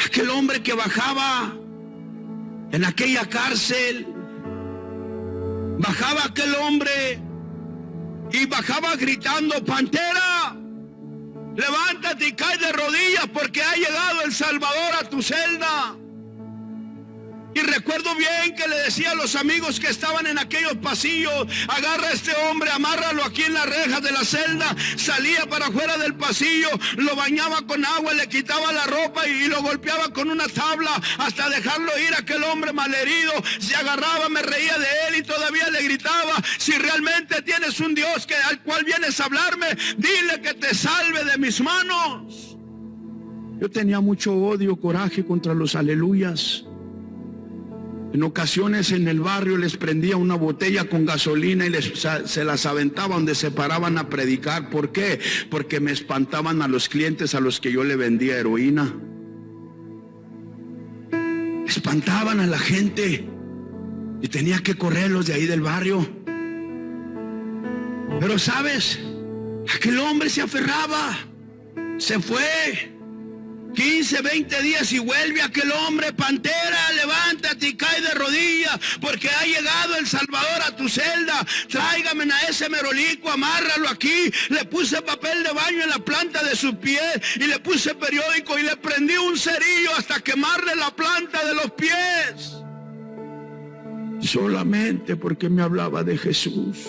Aquel hombre que bajaba en aquella cárcel, bajaba aquel hombre y bajaba gritando: pantera, levántate y cae de rodillas, porque ha llegado el Salvador a tu celda. Y recuerdo bien que le decía a los amigos que estaban en aquellos pasillos: agarra a este hombre, amárralo aquí en la reja de la celda. Salía para afuera del pasillo, lo bañaba con agua, le quitaba la ropa y lo golpeaba con una tabla hasta dejarlo ir. Aquel hombre malherido se agarraba, me reía de él y todavía le gritaba: si realmente tienes un Dios al cual vienes a hablarme, dile que te salve de mis manos. Yo tenía mucho odio, coraje contra los aleluyas. En ocasiones en el barrio les prendía una botella con gasolina y se las aventaba donde se paraban a predicar. ¿Por qué? Porque me espantaban a los clientes a los que yo le vendía heroína. Espantaban a la gente y tenía que correrlos de ahí del barrio. Pero ¿sabes? Aquel hombre se aferraba, se fue. 15, 20 días y vuelve aquel hombre: pantera, levántate y cae de rodillas, porque ha llegado el Salvador a tu celda. Tráigame a ese merolico, amárralo aquí. Le puse papel de baño en la planta de sus pies y le puse periódico y le prendí un cerillo hasta quemarle la planta de los pies. Solamente porque me hablaba de Jesús.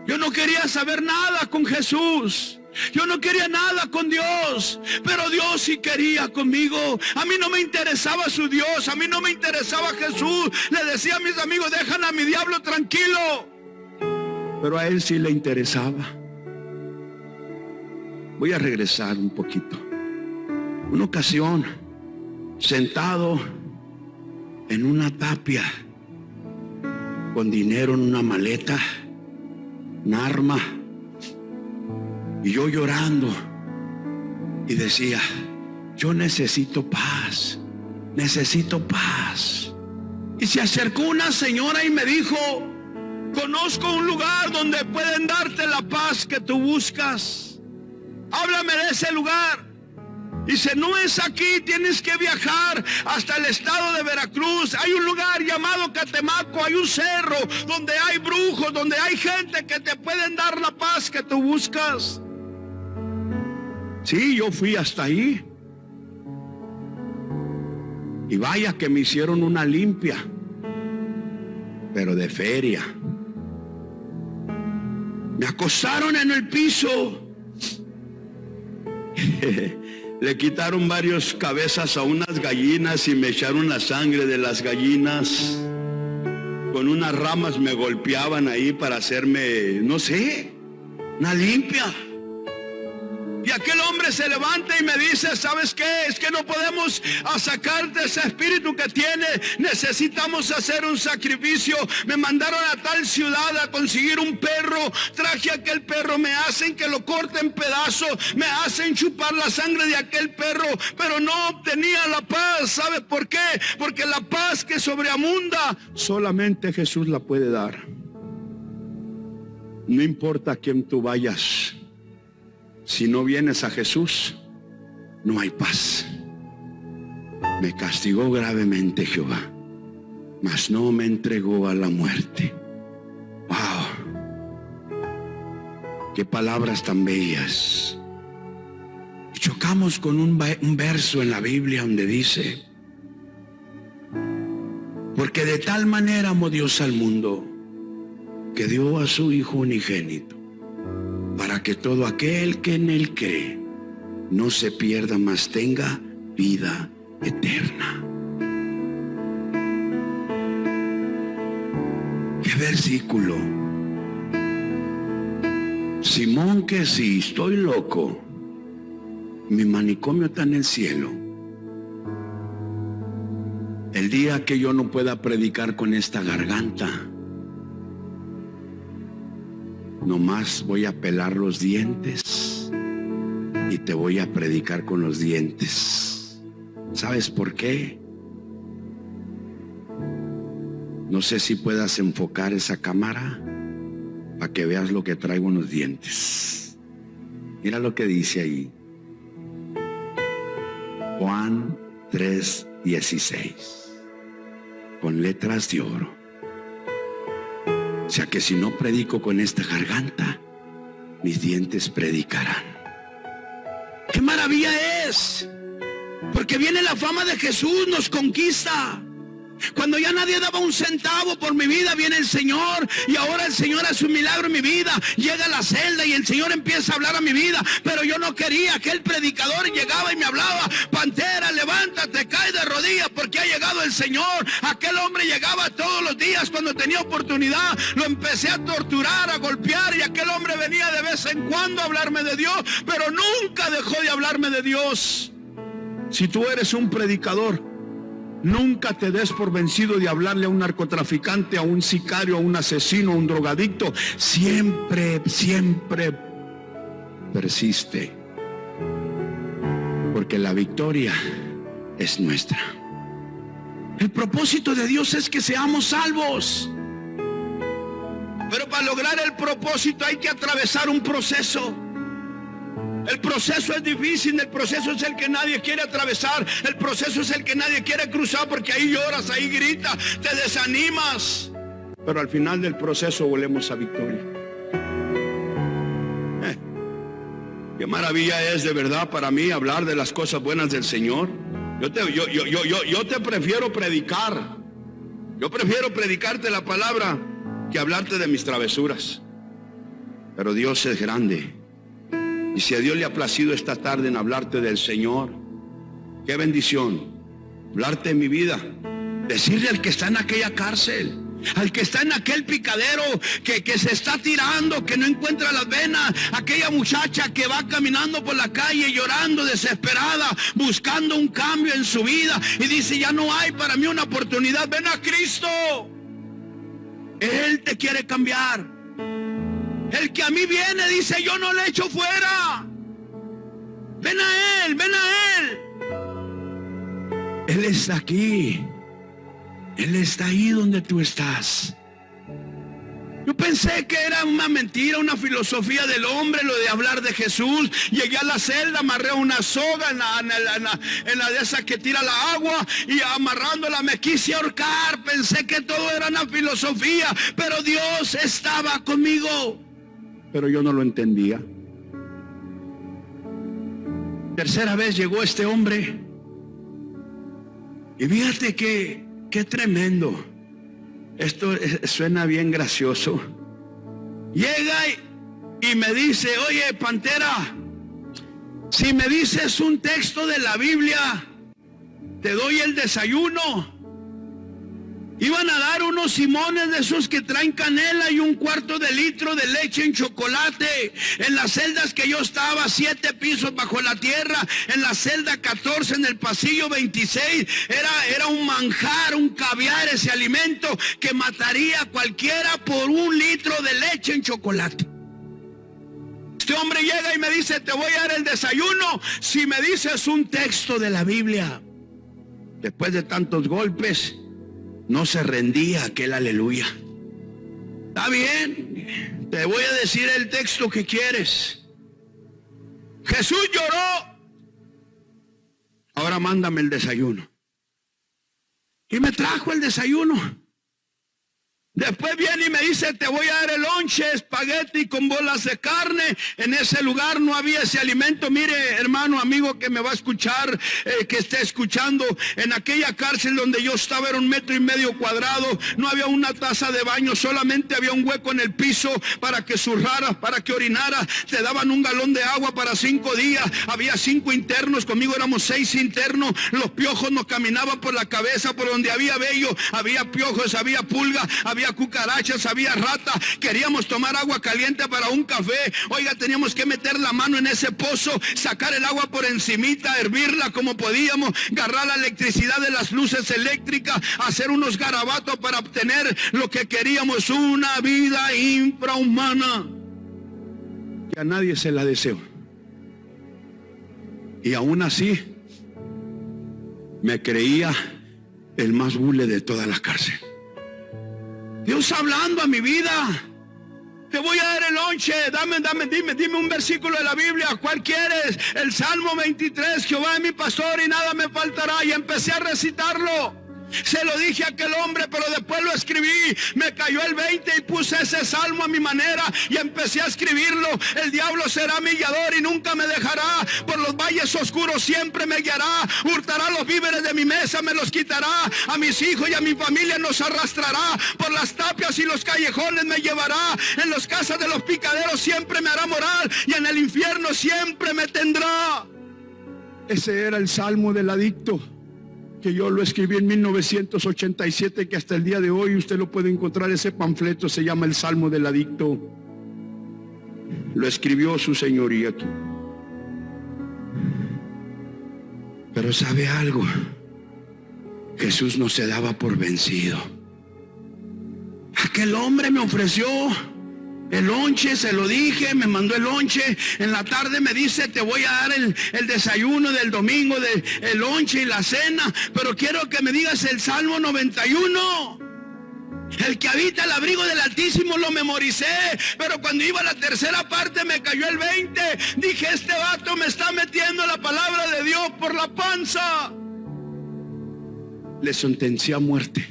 Yo no quería saber nada con Jesús. Yo no quería nada con Dios, pero Dios sí quería conmigo. A mí no me interesaba su Dios, a mí no me interesaba Jesús. Le decía a mis amigos: dejan a mi diablo tranquilo. Pero a él sí le interesaba. Voy a regresar un poquito. Una ocasión, sentado en una tapia, con dinero en una maleta, un arma, y yo llorando, y decía: yo necesito paz, necesito paz. Y se acercó una señora y me dijo: conozco un lugar donde pueden darte la paz que tú buscas. Háblame de ese lugar. Dice: no es aquí, tienes que viajar hasta el estado de Veracruz. Hay un lugar llamado Catemaco, hay un cerro donde hay brujos, donde hay gente que te pueden dar la paz que tú buscas. Sí, yo fui hasta ahí. Y vaya que me hicieron una limpia, pero de feria. Me acostaron en el piso. Le quitaron varias cabezas a unas gallinas y me echaron la sangre de las gallinas. Con unas ramas me golpeaban ahí para hacerme, no sé, una limpia. Y aquel hombre se levanta y me dice: ¿sabes qué? Es que no podemos sacarte ese espíritu que tiene. Necesitamos hacer un sacrificio. Me mandaron a tal ciudad a conseguir un perro. Traje aquel perro, me hacen que lo corte en pedazos, me hacen chupar la sangre de aquel perro, pero no obtenía la paz. ¿Sabe por qué? Porque la paz que sobreabunda, solamente Jesús la puede dar. No importa a quién tú vayas, si no vienes a Jesús, no hay paz. Me castigó gravemente Jehová, mas no me entregó a la muerte. ¡Wow! ¡Qué palabras tan bellas! Y chocamos con un verso en la Biblia donde dice: porque de tal manera amó Dios al mundo, que dio a su Hijo unigénito, para que todo aquel que en él cree no se pierda, mas tenga vida eterna. ¿Qué versículo? Simón, que si estoy loco, mi manicomio está en el cielo. El día que yo no pueda predicar con esta garganta, nomás voy a pelar los dientes y te voy a predicar con los dientes. ¿Sabes por qué? No sé si puedas enfocar esa cámara para que veas lo que traigo en los dientes. Mira lo que dice ahí. Juan 3:16, con letras de oro. O sea que si no predico con esta garganta, mis dientes predicarán. ¡Qué maravilla es! Porque viene la fama de Jesús, nos conquista. Cuando ya nadie daba un centavo por mi vida, viene el Señor, y ahora el Señor hace un milagro en mi vida. Llega a la celda y el Señor empieza a hablar a mi vida, pero yo no quería. Aquel predicador llegaba y me hablaba: Pantera, levántate, cae de rodillas porque ha llegado el Señor. Aquel hombre llegaba todos los días cuando tenía oportunidad. Lo empecé a torturar, a golpear, y aquel hombre venía de vez en cuando a hablarme de Dios, pero nunca dejó de hablarme de Dios. Si tú eres un predicador, nunca te des por vencido de hablarle a un narcotraficante, a un sicario, a un asesino, a un drogadicto. Siempre, siempre persiste, porque la victoria es nuestra. El propósito de Dios es que seamos salvos, pero para lograr el propósito hay que atravesar un proceso. El proceso es difícil, el proceso es el que nadie quiere atravesar, el proceso es el que nadie quiere cruzar, porque ahí lloras, ahí gritas, te desanimas, pero al final del proceso volvemos a victoria. Qué maravilla es de verdad para mí hablar de las cosas buenas del Señor. Yo te prefiero predicar. Yo prefiero predicarte la palabra que hablarte de mis travesuras. Pero Dios es grande. Y si a Dios le ha placido esta tarde en hablarte del Señor, qué bendición hablarte de mi vida, decirle al que está en aquella cárcel, al que está en aquel picadero, que se está tirando, que no encuentra las venas, aquella muchacha que va caminando por la calle llorando, desesperada, buscando un cambio en su vida, y dice: ya no hay para mí una oportunidad. Ven a Cristo, Él te quiere cambiar. El que a mí viene, dice, yo no le echo fuera. Ven a Él, ven a Él. Él está aquí. Él está ahí donde tú estás. Yo pensé que era una mentira, una filosofía del hombre, lo de hablar de Jesús. Llegué a la celda, amarré una soga en la de esas que tira la agua, y amarrándola me quise ahorcar. Pensé que todo era una filosofía, pero Dios estaba conmigo. Pero yo no lo entendía. Tercera vez llegó este hombre, y fíjate qué tremendo. Esto suena bien gracioso. Llega y me dice: oye, Pantera, si me dices un texto de la Biblia, te doy el desayuno. Iban a dar unos simones de esos que traen canela y 1/4 de litro de leche en chocolate. En las celdas que yo estaba, 7 pisos bajo la tierra, en la celda 14, en el pasillo 26, era un manjar, un caviar, ese alimento que mataría a cualquiera por 1 litro de leche en chocolate. Este hombre llega y me dice: te voy a dar el desayuno si me dices un texto de la Biblia. Después de tantos golpes, no se rendía aquel aleluya. Está bien, te voy a decir el texto que quieres. Jesús lloró, ahora mándame el desayuno. Y me trajo el desayuno. Después viene y me dice: te voy a dar el lonche, espagueti con bolas de carne. En ese lugar no había ese alimento. Mire, hermano, amigo que me va a escuchar, que esté escuchando, en aquella cárcel donde yo estaba era 1,5 metros cuadrados. No había una taza de baño, solamente había un hueco en el piso para que zurraras, para que orinaras. Te daban 1 galón de agua para 5 días. Había 5 internos, conmigo éramos 6 internos. Los piojos nos caminaban por la cabeza, por donde había vello, había piojos, había pulga, había cucarachas, había rata. Queríamos tomar agua caliente para un café. Oiga, teníamos que meter la mano en ese pozo, sacar el agua por encimita, hervirla como podíamos, agarrar la electricidad de las luces eléctricas, hacer unos garabatos para obtener lo que queríamos. Una vida infrahumana que a nadie se la deseo. Y aún así me creía el más bule de toda la cárcel. Dios hablando a mi vida. te voy a dar el lonche, dime un versículo de la Biblia, ¿cuál quieres? El Salmo 23, Jehová es mi pastor y nada me faltará. Y empecé a recitarlo. Se lo dije a aquel hombre, pero después lo escribí. Me cayó el 20 y puse ese salmo a mi manera y empecé a escribirlo. El diablo será mi guiador y nunca me dejará. Por los valles oscuros siempre me guiará. Hurtará los víveres de mi mesa, me los quitará. A mis hijos y a mi familia nos arrastrará. Por las tapias y los callejones me llevará. En las casas de los picaderos siempre me hará morar. Y en el infierno siempre me tendrá. Ese era el salmo del adicto, que yo lo escribí en 1987, que hasta el día de hoy usted lo puede encontrar. Ese panfleto se llama El Salmo del Adicto. Lo escribió su señoría aquí. Pero ¿sabe algo? Jesús no se daba por vencido. Aquel hombre me ofreció el lonche, se lo dije, me mandó el lonche. En la tarde me dice, te voy a dar el desayuno del domingo, el lonche y la cena. Pero quiero que me digas el Salmo 91. El que habita el abrigo del Altísimo lo memoricé. Pero cuando iba a la tercera parte me cayó el 20. Dije, este vato me está metiendo la palabra de Dios por la panza. Le sentencié a muerte.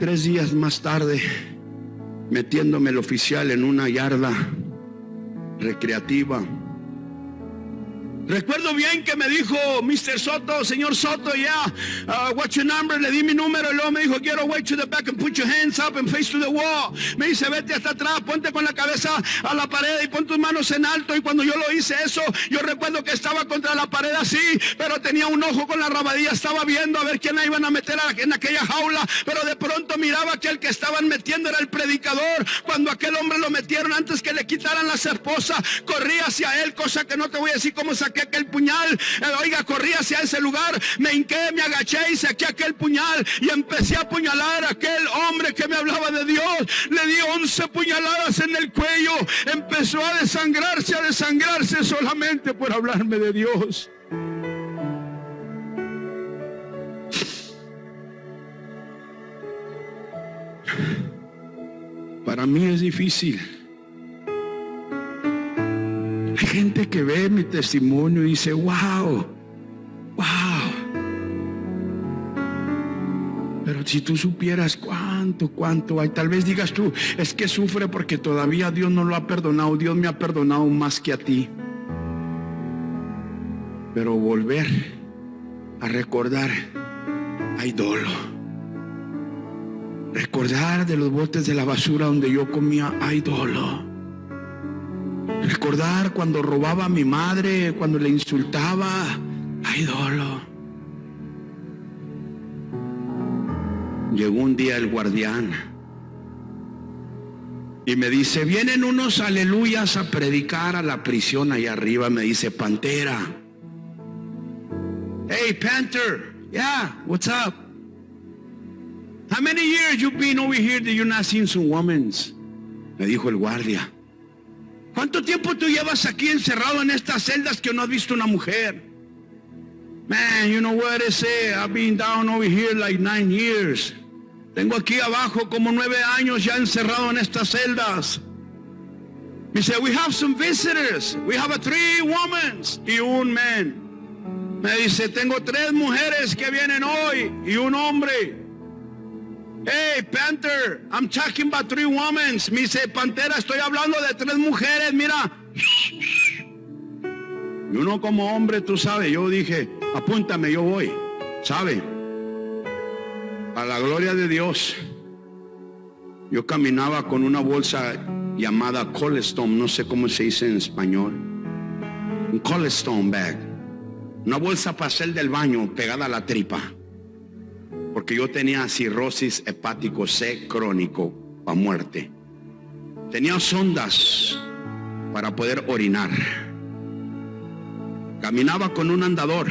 3 días más tarde, metiéndome el oficial en una yarda recreativa. Recuerdo bien que me dijo Mr. Soto, señor Soto, what's your number? Le di mi número y luego me dijo, get away to the back and put your hands up and face to the wall. Me dice, vete hasta atrás, ponte con la cabeza a la pared y pon tus manos en alto. Y cuando yo lo hice eso, yo recuerdo que estaba contra la pared así, pero tenía un ojo con la rabadilla, estaba viendo a ver quién la iban a meter en aquella jaula. Pero de pronto miraba que el que estaban metiendo era el predicador. Cuando aquel hombre lo metieron, antes que le quitaran las esposas, corrí hacia él, cosa que no te voy a decir cómo saqué aquel puñal. Corrí hacia ese lugar, me hinqué, me agaché y saqué aquel puñal y empecé a apuñalar a aquel hombre que me hablaba de Dios. Le di 11 puñaladas en el cuello. Empezó a desangrarse solamente por hablarme de Dios. Para mí es difícil. Hay gente que ve mi testimonio y dice, wow. Pero si tú supieras cuánto hay, tal vez digas tú, es que sufre porque todavía Dios no lo ha perdonado. Dios me ha perdonado más que a ti. Pero volver a recordar, hay dolo. Recordar de los botes de la basura donde yo comía, hay dolo. Recordar cuando robaba a mi madre, cuando le insultaba, hay dolo. Llegó un día el guardián y me dice, vienen unos aleluyas a predicar a la prisión allá arriba. Me dice, Pantera. Hey, Panther. Yeah, what's up? How many years you been over here that you not seen some women? Me dijo el guardia. ¿Cuánto tiempo tú llevas aquí encerrado en estas celdas que no has visto una mujer? Man, you know what they say, I've been down over here like 9 years. Tengo aquí abajo como 9 años ya encerrado en estas celdas. Me dice, we have some visitors. We have 3 women y un man. Me dice, tengo 3 mujeres que vienen hoy y un hombre. Hey, Panther, I'm talking about 3 women. Me dice, Pantera, estoy hablando de 3 mujeres, mira. Y uno como hombre, tú sabes, yo dije, apúntame, yo voy. ¿Sabe? A la gloria de Dios. Yo caminaba con una bolsa llamada Colestone, no sé cómo se dice en español. Un Colestone bag. Una bolsa para hacer del baño pegada a la tripa. Porque yo tenía cirrosis hepático C crónico para muerte. Tenía sondas para poder orinar. Caminaba con un andador.